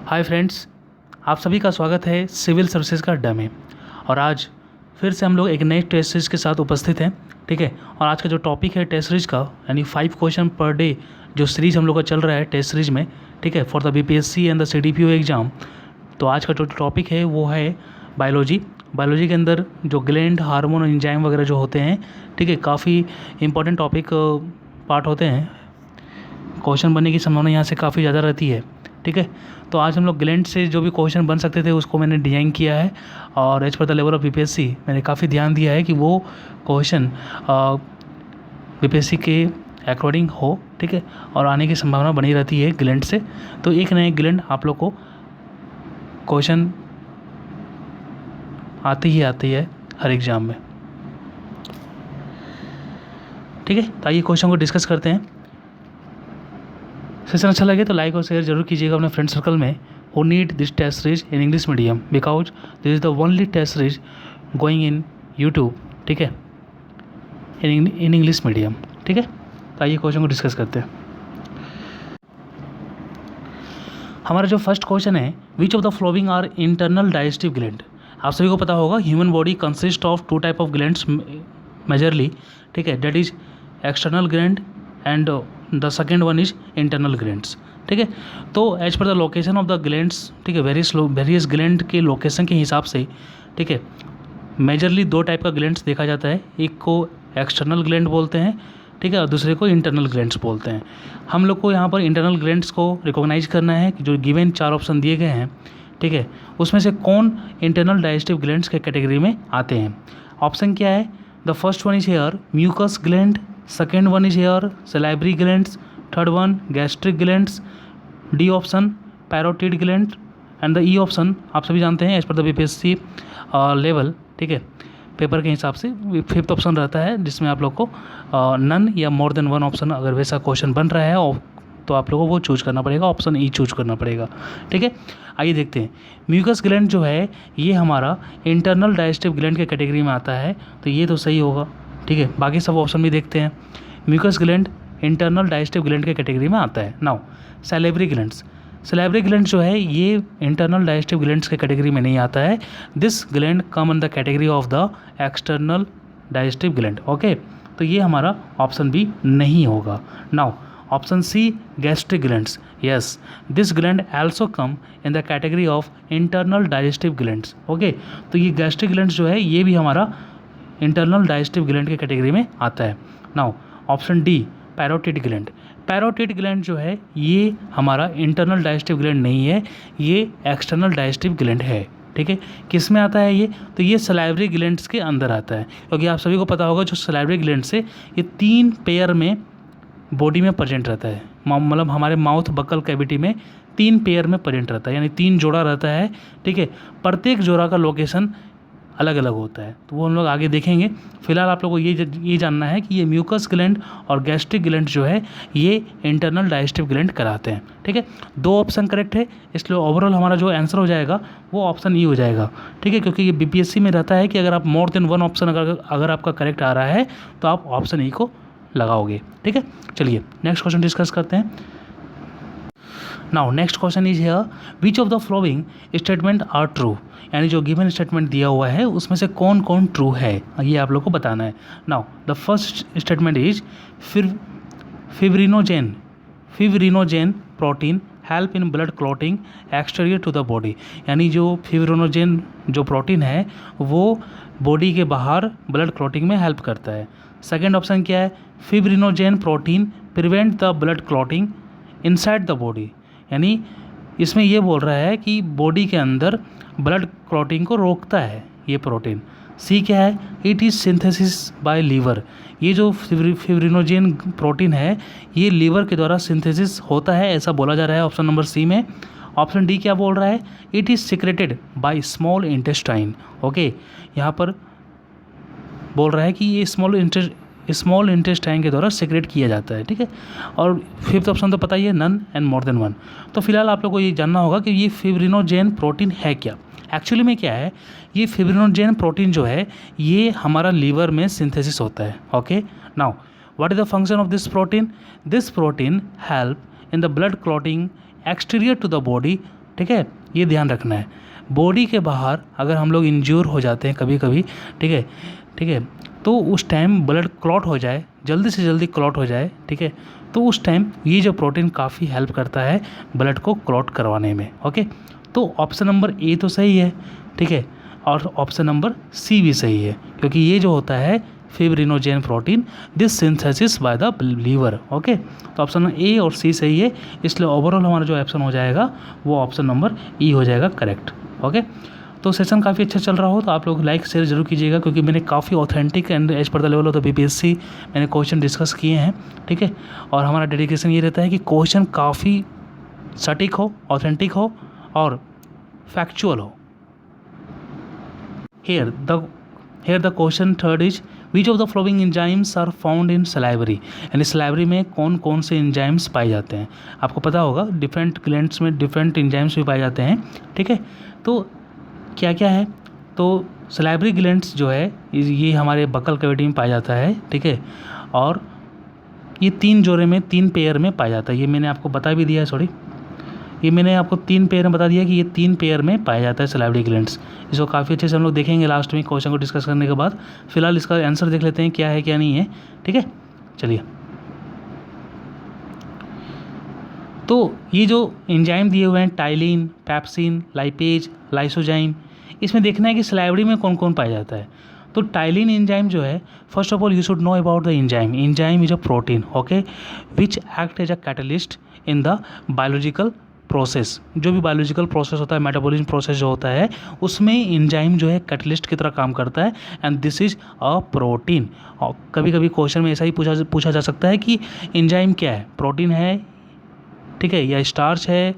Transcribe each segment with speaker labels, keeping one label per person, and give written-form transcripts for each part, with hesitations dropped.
Speaker 1: Hi friends, आप सभी का स्वागत है सिविल सर्विसेज का अड्डा में। और आज फिर से हम लोग एक नए टेस्ट सीरीज के साथ उपस्थित हैं। ठीक है, और आज का जो टॉपिक है टेस्ट सीरीज का, यानी 5 क्वेश्चन पर डे जो सीरीज हम लोग का चल रहा है टेस्ट सीरीज में, ठीक है, for the BPSC and the CDPO exam. तो आज का जो टॉपिक है वो है बायोलॉजी। बायोलॉजी के अंदर जो ग्लैंड, हार्मोन, एंजाइम वगैरह जो होते हैं, ठीक है, काफ़ी इंपॉर्टेंट टॉपिक पार्ट होते हैं। क्वेश्चन बनने की संभावना यहाँ से काफ़ी ज़्यादा रहती है। ठीक है, तो आज हम लोग ग्लैंड से जो भी क्वेश्चन बन सकते थे उसको मैंने डिज़ाइन किया है, और as per the level of BPSC मैंने काफ़ी ध्यान दिया है कि वो क्वेश्चन बीपीएससी के अकॉर्डिंग हो। ठीक है, और आने की संभावना बनी रहती है ग्लैंड से। तो एक नए ग्लैंड आप लोग को क्वेश्चन आती है हर एग्ज़ाम में। ठीक है, तो आइए क्वेश्चन को डिस्कस करते हैं। सेशन अच्छा लगे तो लाइक और शेयर जरूर कीजिएगा अपने फ्रेंड सर्कल में। Who need this test series in English medium, because this is the only test series going in YouTube. ठीक है, इन इंग्लिश मीडियम। ठीक है, तो आइए क्वेश्चन को डिस्कस करते हैं। हमारा जो फर्स्ट क्वेश्चन है, which of the following are internal digestive gland. आप सभी को पता होगा human body consist of 2 type of glands majorly. ठीक है, that is external gland and the second one is internal glands. ठीक है, तो as per the location of the glands, ठीक है, वेरियस ग्लैंड के लोकेशन के हिसाब से, ठीक है, मेजरली 2 टाइप का ग्लैंड्स देखा जाता है। एक को एक्सटर्नल ग्लैंड बोलते हैं, ठीक है, और दूसरे को इंटरनल ग्लैंड्स बोलते हैं। हम लोग को यहाँ पर इंटरनल ग्लैंड्स को रिकॉग्नाइज करना है कि जो गिवन 4 ऑप्शन दिए गए हैं, ठीक है, उसमें से कौन इंटरनल डाइजेस्टिव ग्लैंड्स के कैटेगरी में आते हैं। ऑप्शन क्या है? The first one is here mucus gland, second one is here salivary glands, third one gastric glands, D option parotid gland, and the E option आप सभी जानते हैं as per the BPSC level, ठीक है, paper के हिसाब से 5th option रहता है, जिसमें आप लोग को नन या मोर देन 1 ऑप्शन अगर वैसा क्वेश्चन बन रहा है तो आप लोगों को वो चूज करना पड़ेगा, ऑप्शन ई चूज करना पड़ेगा। ठीक है, आइए देखते हैं। म्यूकस ग्लैंड जो है ये हमारा इंटरनल डाइजेस्टिव ग्लैंड के कैटेगरी में आता है, तो ये तो सही होगा। ठीक है, बाकी सब ऑप्शन भी देखते हैं। Mucus gland internal digestive gland के कैटेगरी में आता है। Now salivary glands, salivary gland जो है ये इंटरनल डाइजेस्टिव ग्लैंड्स के कैटेगरी में नहीं आता है। This gland come in the category of the external digestive gland. Okay, तो ये हमारा ऑप्शन भी नहीं होगा। Now option C gastric glands, yes, this gland also come in the category of internal digestive glands. Okay, तो ये gastric glands जो है ये भी हमारा इंटरनल डाइजेस्टिव ग्लैंड के कैटेगरी में आता है। Now option D parotid gland, parotid gland जो है ये हमारा इंटरनल डाइजेस्टिव ग्लैंड नहीं है, ये एक्सटर्नल डाइजेस्टिव ग्लैंड है। ठीक है, किस में आता है ये? तो ये सलाइवरी ग्लैंड्स के अंदर आता है, क्योंकि आप सभी को पता होगा जो सलाइवरी ग्लैंड से ये 3 पेयर में बॉडी में प्रेजेंट रहता है, मतलब हमारे माउथ बकल कैविटी में 3 पेयर में प्रेजेंट रहता है, यानी 3 जोड़ा रहता है। ठीक है, प्रत्येक जोड़ा का लोकेशन अलग अलग होता है, तो वो हम लोग आगे देखेंगे। फिलहाल आप लोगों को ये जानना है कि ये म्यूकस ग्लैंड और गैस्ट्रिक ग्लैंड जो है ये इंटरनल डाइजेस्टिव ग्लैंड कहलाते हैं। ठीक है, 2 ऑप्शन करेक्ट है, इसलिए ओवरऑल हमारा जो आंसर हो जाएगा वो ऑप्शन ई हो जाएगा। ठीक है, क्योंकि ये बीपीएससी में रहता है कि अगर आप मोर देन 1 ऑप्शन अगर आपका करेक्ट आ रहा है तो आप ऑप्शन ई को लगाओगे। ठीक है, चलिए नेक्स्ट क्वेश्चन डिस्कस करते हैं। Now next question is here, which of the following statement are true, यानी जो गिवन स्टेटमेंट दिया हुआ है उसमें से कौन कौन ट्रू है ये आप लोग को बताना है। Now the first statement is fibrinogen protein help in blood clotting exterior to the body, यानी जो फिब्रिनोजेन जो प्रोटीन है वो बॉडी के बाहर ब्लड क्लॉटिंग में हेल्प करता है। सेकेंड ऑप्शन क्या है? Fibrinogen protein prevent the blood clotting inside the body, यानी इसमें ये बोल रहा है कि बॉडी के अंदर ब्लड क्लॉटिंग को रोकता है ये प्रोटीन। सी क्या है? It is synthesis by liver, ये जो फिब्रिनोजेन प्रोटीन है ये लीवर के द्वारा सिंथेसिस होता है, ऐसा बोला जा रहा है ऑप्शन नंबर सी में। ऑप्शन डी क्या बोल रहा है? It is secreted by small intestine. Okay, यहाँ पर बोल रहा है कि ये स्मॉल इंटेस्टाइन के द्वारा सिक्रेट किया जाता है। ठीक है, और 5th ऑप्शन तो पता ही है, नन एंड मोर देन 1। तो फिलहाल आप लोग को ये जानना होगा कि ये फिब्रिनोजेन प्रोटीन है क्या, एक्चुअली में क्या है। ये फिब्रिनोजेन प्रोटीन जो है ये हमारा लीवर में सिंथेसिस होता है। Okay, now what is the function of this protein? This protein help in the blood clotting exterior to the body ठीक है, ये ध्यान रखना है। बॉडी के बाहर अगर हम लोग इंज्योर हो जाते हैं कभी कभी, ठीक है, ठीक है, तो उस टाइम ब्लड क्लॉट हो जाए, जल्दी से जल्दी क्लॉट हो जाए, ठीक है, तो उस टाइम ये जो प्रोटीन काफ़ी हेल्प करता है ब्लड को क्लॉट करवाने में। ओके, तो ऑप्शन नंबर ए तो सही है, ठीक है, और ऑप्शन नंबर सी भी सही है, क्योंकि ये जो होता है fibrinogen protein, this synthesis by the liver. Okay, तो ऑप्शन ए और सी सही है, इसलिए ओवरऑल हमारा जो ऑप्शन हो जाएगा वो ऑप्शन नंबर ई हो जाएगा करेक्ट। ओके, तो सेशन काफ़ी अच्छा चल रहा हो तो आप लोग लाइक शेयर जरूर कीजिएगा, क्योंकि मैंने काफ़ी authentic and as per the level of the BPSC मैंने क्वेश्चन डिस्कस किए हैं, ठीक है, और हमारा डेडिकेशन ये रहता है कि क्वेश्चन काफ़ी सटीक हो, ऑथेंटिक हो और फैक्चुअल हो। Here the question third is which of the following enzymes are found in salivary, यानी सलाइवरी में कौन कौन से एंजाइम्स पाए जाते हैं। आपको पता होगा डिफरेंट ग्लैंड्स में डिफरेंट एंजाइम्स भी पाए जाते हैं, ठीक है, तो क्या क्या है, तो सलाइवरी ग्लैंड्स जो है ये हमारे बकल कैविटी में पाया जाता है, ठीक है, और ये 3 जोड़े में 3 पेयर में पाया जाता है। ये मैंने आपको बता भी दिया है, सॉरी, ये मैंने आपको 3 पेयर में बता दिया कि ये 3 पेयर में पाया जाता है सलाइवरी ग्लैंड्स। इसको काफ़ी अच्छे से हम लोग देखेंगे लास्ट में क्वेश्चन को डिस्कस करने के बाद। फिलहाल इसका आंसर देख लेते हैं क्या है क्या नहीं है, ठीक है, चलिए। तो ये जो एंजाइम दिए हुए हैं टाइलिन, पैप्सिन, लाइपेज, लाइसोजाइम, इसमें देखना है कि सलाइवरी में कौन कौन पाया जाता है। तो टाइलिन एंजाइम जो है, first of all you should know about the enzyme. Enzyme is a protein, okay, which act as a catalyst in the biological process. जो भी बायोलॉजिकल प्रोसेस होता है, मेटाबॉलिज्म प्रोसेस जो होता है, उसमें एंजाइम जो है कैटलिस्ट की तरह काम करता है, and this is a protein. और कभी कभी क्वेश्चन में ऐसा ही पूछा जा सकता है कि एंजाइम क्या है, प्रोटीन है, ठीक है, या स्टार्च है,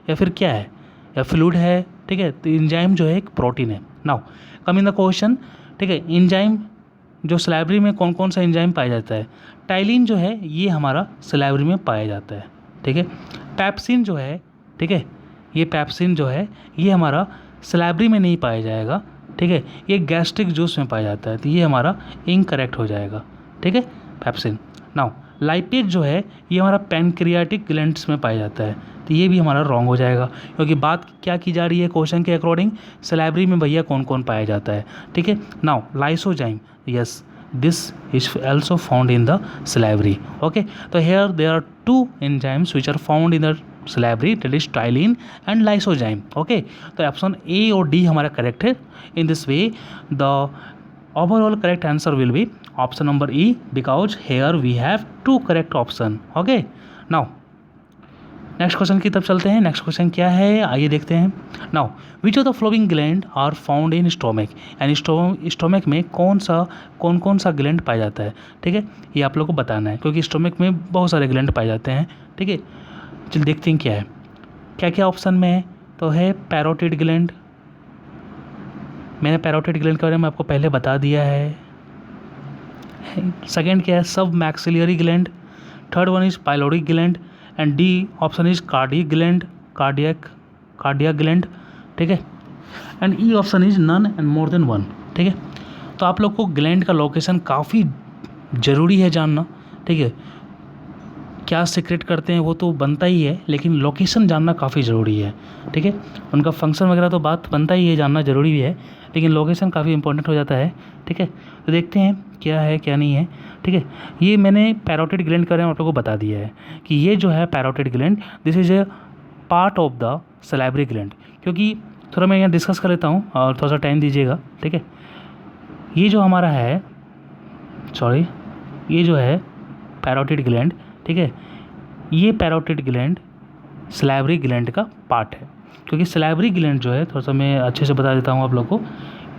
Speaker 1: या फिर क्या है, या फ्लूइड है, ठीक है, तो एंजाइम जो है एक प्रोटीन है। Now come in the question, ठीक है, एंजाइम जो सलाइवरी में कौन कौन सा एंजाइम पाया जाता है। टाइलिन जो है ये हमारा सलाइवरी में पाया जाता है, ठीक है। पैप्सिन जो है, ठीक है, ये पैप्सिन जो है ये हमारा सलाइवरी में नहीं पाया जाएगा, ठीक है, ये गैस्ट्रिक जूस में पाया जाता है, तो ये हमारा इनकरेक्ट हो जाएगा, ठीक है, पैप्सिन। नाउ लाइपेज जो है ये हमारा पैनक्रियाटिक ग्लैंड्स में पाया जाता है, तो ये भी हमारा रॉन्ग हो जाएगा, क्योंकि बात क्या की जा रही है क्वेश्चन के अकॉर्डिंग, सलाइवरी में भैया कौन कौन पाया जाता है, ठीक है। Now lysozyme, yes, this is also found in the salivary. Okay, तो here there are 2 enzymes which are found in the salivary, that is ptyalin and lysozyme. Okay, तो ऑप्शन ए और डी हमारा करेक्ट है। In this way the overall correct answer will be option number E, because here we have 2 correct option. Okay, now next question की तरफ चलते हैं। Next question क्या है आइए देखते हैं। Now which of the following gland are found in stomach, यानी स्टोमक में कौन कौन सा ग्लैंड पाया जाता है, ठीक है, ये आप लोग को बताना है, क्योंकि स्टोमक में बहुत सारे ग्लैंड पाए जाते हैं, ठीक है। चल देखते हैं क्या है, क्या क्या ऑप्शन में है। तो है पैरोटिड ग्लैंड, मैंने पैरोटिड ग्लैंड के बारे में आपको पहले बता दिया है। सेकेंड क्या है, सब मैक्सिलरी ग्लैंड। Third one is pyloric gland, and D option is cardiac gland, cardiac gland, ठीक है, and E option is none and more than 1, ठीक है। तो आप लोग को ग्लैंड का लोकेशन काफ़ी ज़रूरी है जानना, ठीक है। क्या सीक्रेट करते हैं वो तो बनता ही है, लेकिन लोकेशन जानना काफ़ी ज़रूरी है, ठीक है। उनका फंक्शन वगैरह तो बात बनता ही है, जानना ज़रूरी भी है, लेकिन लोकेशन काफ़ी इंपॉर्टेंट हो जाता है, ठीक है। तो देखते हैं क्या है क्या नहीं है, ठीक है। ये मैंने पैरोटिड ग्लैंड के बारे में आप लोगों को बता दिया है कि ये जो है parotid gland, this is a part of the salivary gland. क्योंकि थोड़ा मैं यहाँ डिस्कस कर लेता हूँ और थोड़ा सा टाइम दीजिएगा, ठीक है। ये जो हमारा है, सॉरी, ये जो है पैरोटिड ग्लैंड, ठीक है, ये पैरोटिड ग्लैंड सलाइवरी ग्लैंड का पार्ट है। क्योंकि सलाइवरी ग्लैंड जो है, थोड़ा सा मैं अच्छे से बता देता हूँ आप लोग को।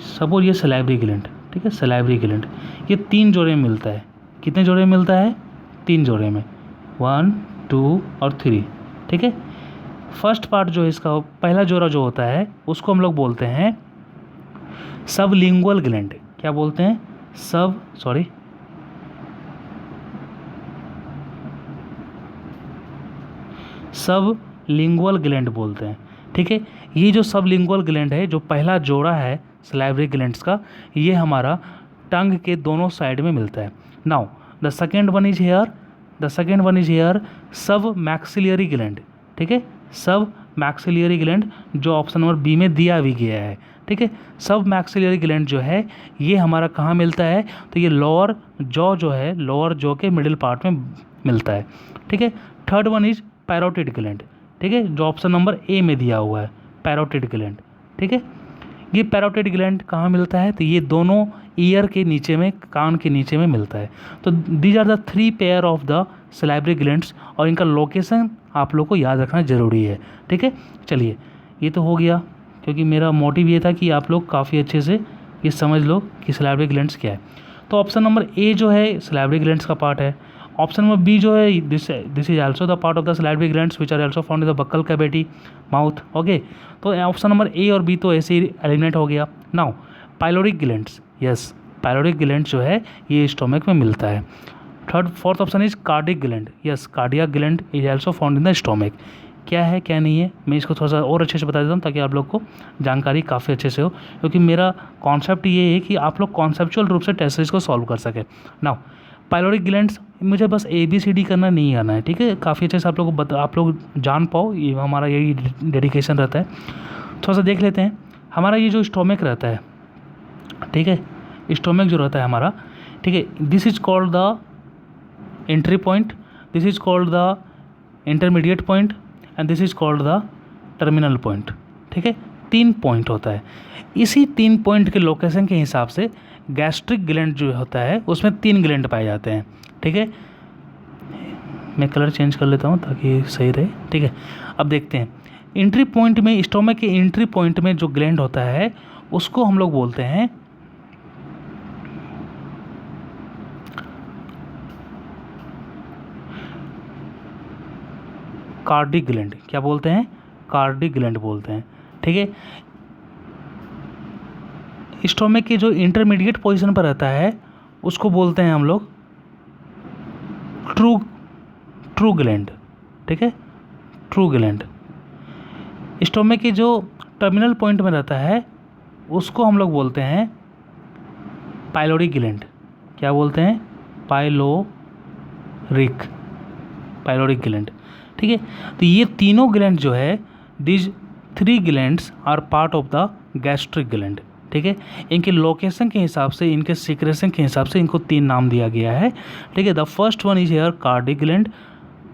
Speaker 1: सपोज ये सलाइवरी ग्लैंड, ठीक है, सलाइवरी ग्लैंड ये 3 जोड़े में मिलता है। कितने जोड़े में मिलता है? 3 जोड़े में, 1, 2 और 3, ठीक है। फर्स्ट पार्ट जो है इसका, पहला जोड़ा जो होता है उसको हम लोग बोलते हैं सबलिंगुअल ग्लैंड। क्या बोलते हैं? सबलिंगुअल ग्लैंड बोलते हैं, ठीक है। ये जो सबलिंगुअल ग्लैंड है, जो पहला जोड़ा है सलाइवरी ग्लैंड्स का, ये हमारा टंग के दोनों साइड में मिलता है। Now the second one is hair सब मैक्सिलरी ग्लैंड, ठीक है, सब मैक्सिलियरी ग्लैंड जो ऑप्शन नंबर बी में दिया भी गया है, ठीक है। सब मैक्सिलियरी ग्लैंड जो है ये हमारा कहाँ मिलता है, तो ये लोअर जॉ जो है, लोअर जॉ के मिडिल पार्ट में मिलता है, ठीक है। Third one is parotid gland, ठीक है, जो ऑप्शन नंबर ए में दिया हुआ है, पैरोटिड ग्लैंड, ठीक है। ये पैरोटिड ग्लैंड कहाँ मिलता है, तो ये दोनों ईयर के नीचे में, कान के नीचे में मिलता है। तो these are the 3 pair of the salivary glands, और इनका लोकेशन आप लोग को याद रखना ज़रूरी है, ठीक है। चलिए ये तो हो गया, क्योंकि मेरा मोटिव ये था कि आप लोग काफ़ी अच्छे से ये समझ लो कि सलाइवरी ग्लैंड्स क्या है। तो ऑप्शन नंबर ए जो है सलाइवरी ग्लैंड्स का पार्ट है। ऑप्शन नंबर बी जो है this is also the part of the salivary glands which are also found in the buccal cavity mouth, okay. तो ऑप्शन नंबर ए और B तो ऐसे ही एलिमिनेट हो गया। Now pyloric glands, yes pyloric gland जो है ये स्टोमक में मिलता है। Fourth option is cardiac gland, yes cardiac gland is also found in the stomach. क्या है क्या नहीं है मैं इसको थोड़ा सा और अच्छे से बता देता हूँ ताकि आप लोग को जानकारी काफ़ी अच्छे से हो, क्योंकि मेरा कॉन्सेप्ट ये है कि आप लोग कॉन्सेप्चुअल रूप से टेस्ट सीरीज को सॉल्व कर सकें। नाउ पाइलोरिक ग्लैंड्स मुझे बस ABCD करना नहीं आना है, ठीक है, काफ़ी अच्छे से आप लोग को आप लोग जान पाओ, ये हमारा यही डेडिकेशन रहता है। थोड़ा सा देख लेते हैं हमारा ये जो स्टोमक रहता है, ठीक है, स्टोमक जो रहता है हमारा, ठीक है, this is called the entry point, this is called the intermediate point and this is called the terminal point, ठीक है। 3 पॉइंट होता है। इसी 3 पॉइंट के लोकेशन के हिसाब से गैस्ट्रिक ग्लैंड जो होता है उसमें 3 ग्लैंड पाए जाते हैं, ठीक है। मैं कलर चेंज कर लेता हूँ ताकि सही रहे, ठीक है। अब देखते हैं एंट्री पॉइंट में, स्टोमक के एंट्री पॉइंट में जो ग्लैंड होता है उसको हम लोग बोलते हैं कार्डिक ग्लैंड। क्या बोलते हैं, कार्डिक ग्लैंड बोलते हैं, ठीक है। स्टोमक के जो इंटरमीडिएट पोजीशन पर रहता है उसको बोलते हैं हम लोग ट्रू ग्लैंड, ठीक है, ट्रू ग्लैंड। स्टोमक के जो टर्मिनल पॉइंट में रहता है उसको हम लोग बोलते हैं पाइलोरिक ग्लैंड। क्या बोलते हैं, पाइलोरिक ग्लैंड, ठीक है। तो ये तीनों ग्लैंड जो है these 3 glands are part of the gastric gland, ठीक है। इनके लोकेशन के हिसाब से, इनके सीक्रेशन के हिसाब से इनको 3 नाम दिया गया है, ठीक है। The first one is hair cardiac gland,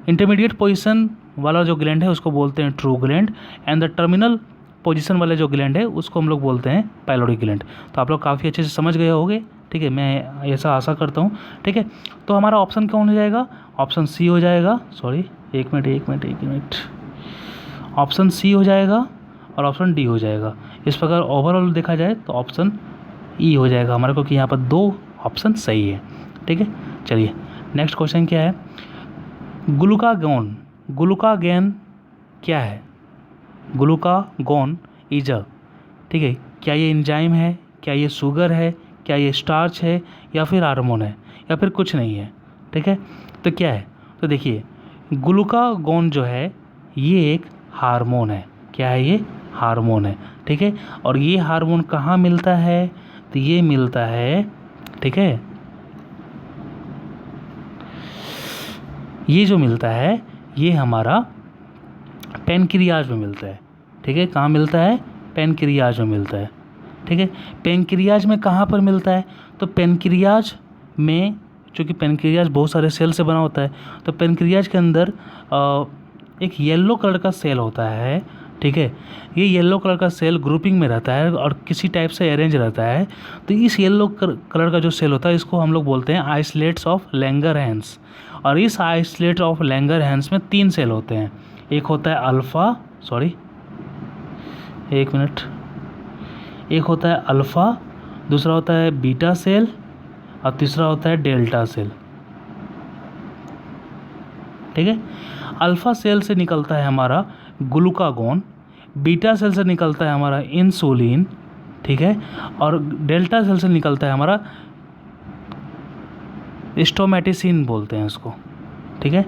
Speaker 1: intermediate position वाला जो ग्लैंड है उसको बोलते हैं true gland, and the terminal position वाला जो ग्लैंड है उसको हम लोग बोलते हैं पाइलोरिक ग्लैंड। तो आप लोग काफ़ी अच्छे से समझ गए होंगे, ठीक है, मैं ऐसा आशा करता हूँ, ठीक है। तो हमारा ऑप्शन कौन हो जाएगा, ऑप्शन सी हो जाएगा, सॉरी एक मिनट, ऑप्शन सी हो जाएगा और ऑप्शन डी हो जाएगा। इस प्रकार ओवरऑल देखा जाए तो ऑप्शन ई हो जाएगा हमारे को, कि यहाँ पर 2 ऑप्शन सही है, ठीक है। चलिए नेक्स्ट क्वेश्चन क्या है, ग्लूकागॉन क्या है, ग्लूकागॉन इज अ, ठीक है, क्या ये एंजाइम है, क्या ये शुगर है, क्या ये स्टार्च है, या फिर हार्मोन है, या फिर कुछ नहीं है, ठीक है। तो क्या है, तो देखिए ग्लूकागॉन जो है ये एक हार्मोन है। क्या है, ये हार्मोन है, ठीक है। और ये हार्मोन कहाँ मिलता है, तो ये मिलता है, ठीक है, ये जो मिलता है ये हमारा पैनक्रियाज में मिलता है, ठीक है। कहाँ मिलता है, पैनक्रियाज में मिलता है, ठीक है। पैनक्रियाज में कहाँ पर मिलता है, तो पैनक्रियाज में, चूँकि पैनक्रियाज बहुत सारे सेल से बना होता है, तो पैनक्रियाज के अंदर एक येलो कलर का सेल होता है, ठीक है। ये येलो कलर का सेल ग्रुपिंग में रहता है और किसी टाइप से अरेंज रहता है। तो इस येलो कलर का जो सेल होता है इसको हम लोग बोलते हैं आइसलेट्स ऑफ लैंगरहैंस। और इस आइसलेट ऑफ लैंगरहैंस में 3 सेल होते हैं, एक होता है एक होता है अल्फ़ा, दूसरा होता है बीटा सेल और तीसरा होता है डेल्टा सेल, ठीक है। अल्फ़ा सेल से निकलता है हमारा ग्लूकागॉन, बीटा सेल से निकलता है हमारा इंसुलिन, ठीक है, और डेल्टा सेल से निकलता है हमारा स्टोमेटिसिन बोलते हैं इसको, ठीक है।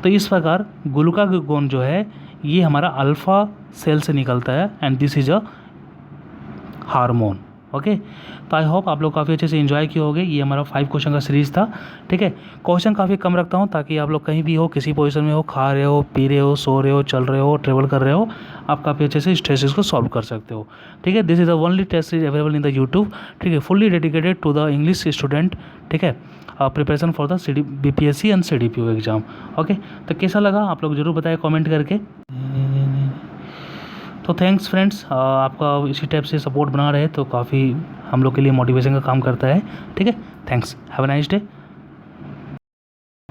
Speaker 1: तो इस प्रकार ग्लूकागॉन जो है ये हमारा अल्फ़ा सेल से निकलता है and this is a hormone, okay, तो आई होप आप लोग काफ़ी अच्छे से एंजॉय किए होंगे। ये हमारा 5 क्वेश्चन का सीरीज़ था, ठीक है। क्वेश्चन काफ़ी कम रखता हूँ ताकि आप लोग कहीं भी हो, किसी पोजीशन में हो, खा रहे हो, पी रहे हो, सो रहे हो, चल रहे हो, ट्रेवल कर रहे हो, आप काफ़ी अच्छे से स्ट्रेसेस को सॉल्व कर सकते हो, ठीक है। This is the only test series available in the YouTube, ठीक है, fully dedicated to the English student, ठीक है, preparation for the BPSC and CDPO exam. Okay, तो कैसा लगा आप लोग ज़रूर बताएं कमेंट करके। तो थैंक्स फ्रेंड्स, आपका इसी टाइप से सपोर्ट बना रहे तो काफ़ी हम लोग के लिए मोटिवेशन का काम करता है, ठीक है। Thanks, have a nice day.